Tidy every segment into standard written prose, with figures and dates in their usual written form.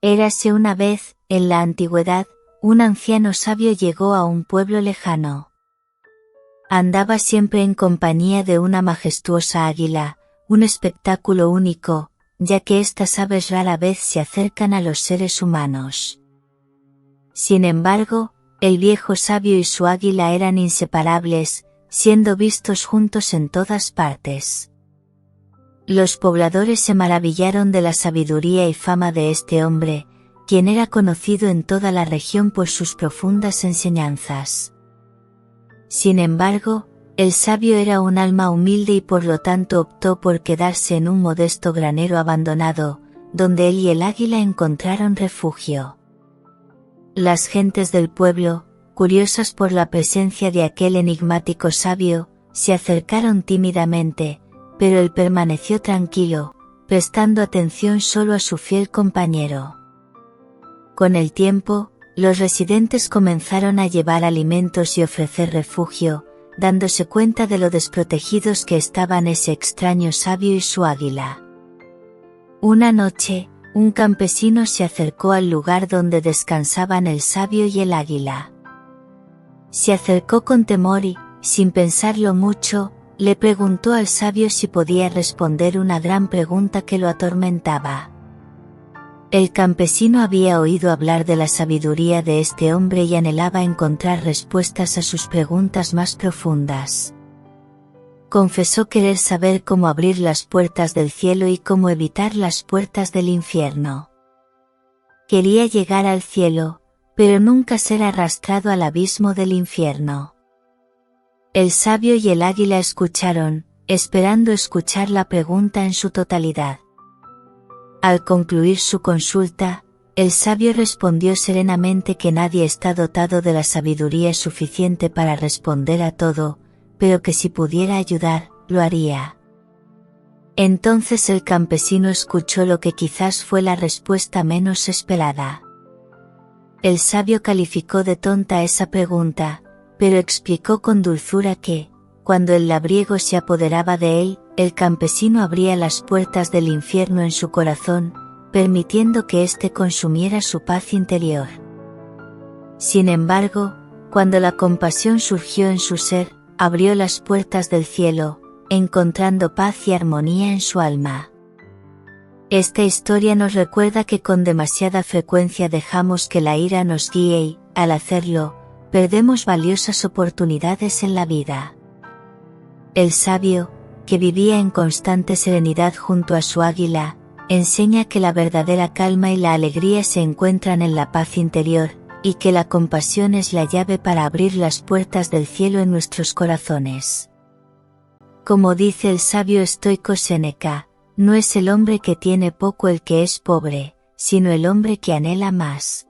Érase una vez, en la antigüedad, un anciano sabio llegó a un pueblo lejano. Andaba siempre en compañía de una majestuosa águila, un espectáculo único, ya que estas aves rara vez se acercan a los seres humanos. Sin embargo, el viejo sabio y su águila eran inseparables, siendo vistos juntos en todas partes. Los pobladores se maravillaron de la sabiduría y fama de este hombre, quien era conocido en toda la región por sus profundas enseñanzas. Sin embargo, el sabio era un alma humilde y por lo tanto optó por quedarse en un modesto granero abandonado, donde él y el águila encontraron refugio. Las gentes del pueblo, curiosas por la presencia de aquel enigmático sabio, se acercaron tímidamente, pero él permaneció tranquilo, prestando atención solo a su fiel compañero. Con el tiempo, los residentes comenzaron a llevar alimentos y ofrecer refugio, dándose cuenta de lo desprotegidos que estaban ese extraño sabio y su águila. Una noche, un campesino se acercó al lugar donde descansaban el sabio y el águila. Se acercó con temor y, sin pensarlo mucho, le preguntó al sabio si podía responder una gran pregunta que lo atormentaba. El campesino había oído hablar de la sabiduría de este hombre y anhelaba encontrar respuestas a sus preguntas más profundas. Confesó querer saber cómo abrir las puertas del cielo y cómo evitar las puertas del infierno. Quería llegar al cielo, pero nunca ser arrastrado al abismo del infierno. El sabio y el águila escucharon, esperando escuchar la pregunta en su totalidad. Al concluir su consulta, el sabio respondió serenamente que nadie está dotado de la sabiduría suficiente para responder a todo, pero que si pudiera ayudar, lo haría. Entonces el campesino escuchó lo que quizás fue la respuesta menos esperada. El sabio calificó de tonta esa pregunta, pero explicó con dulzura que, cuando el labriego se apoderaba de él, el campesino abría las puertas del infierno en su corazón, permitiendo que éste consumiera su paz interior. Sin embargo, cuando la compasión surgió en su ser, abrió las puertas del cielo, encontrando paz y armonía en su alma. Esta historia nos recuerda que con demasiada frecuencia dejamos que la ira nos guíe y, al hacerlo, perdemos valiosas oportunidades en la vida. El sabio, que vivía en constante serenidad junto a su águila, enseña que la verdadera calma y la alegría se encuentran en la paz interior, y que la compasión es la llave para abrir las puertas del cielo en nuestros corazones. Como dice el sabio estoico Séneca, no es el hombre que tiene poco el que es pobre, sino el hombre que anhela más.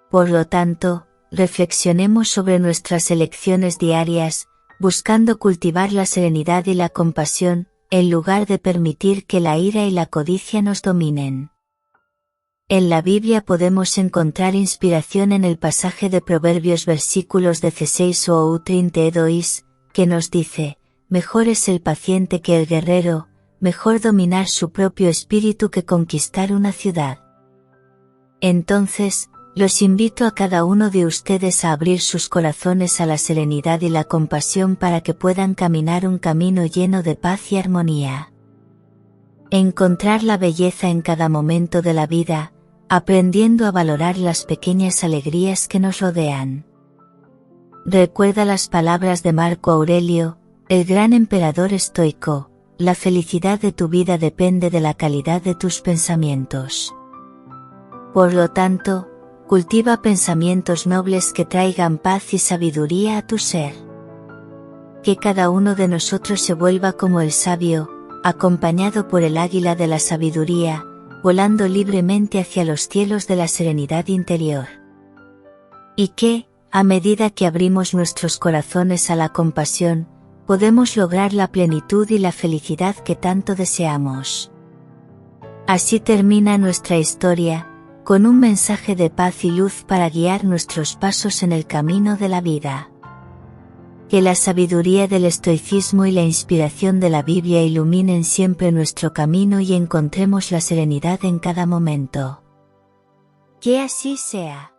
Por lo tanto, reflexionemos sobre nuestras elecciones diarias, buscando cultivar la serenidad y la compasión, en lugar de permitir que la ira y la codicia nos dominen. En la Biblia podemos encontrar inspiración en el pasaje de Proverbios versículos 16 o 32, que nos dice, mejor es el paciente que el guerrero, mejor dominar su propio espíritu que conquistar una ciudad. Entonces, los invito a cada uno de ustedes a abrir sus corazones a la serenidad y la compasión para que puedan caminar un camino lleno de paz y armonía. Encontrar la belleza en cada momento de la vida, aprendiendo a valorar las pequeñas alegrías que nos rodean. Recuerda las palabras de Marco Aurelio, el gran emperador estoico, la felicidad de tu vida depende de la calidad de tus pensamientos. Por lo tanto, cultiva pensamientos nobles que traigan paz y sabiduría a tu ser. Que cada uno de nosotros se vuelva como el sabio, acompañado por el águila de la sabiduría, volando libremente hacia los cielos de la serenidad interior. Y que, a medida que abrimos nuestros corazones a la compasión, podemos lograr la plenitud y la felicidad que tanto deseamos. Así termina nuestra historia, con un mensaje de paz y luz para guiar nuestros pasos en el camino de la vida. Que la sabiduría del estoicismo y la inspiración de la Biblia iluminen siempre nuestro camino y encontremos la serenidad en cada momento. Que así sea.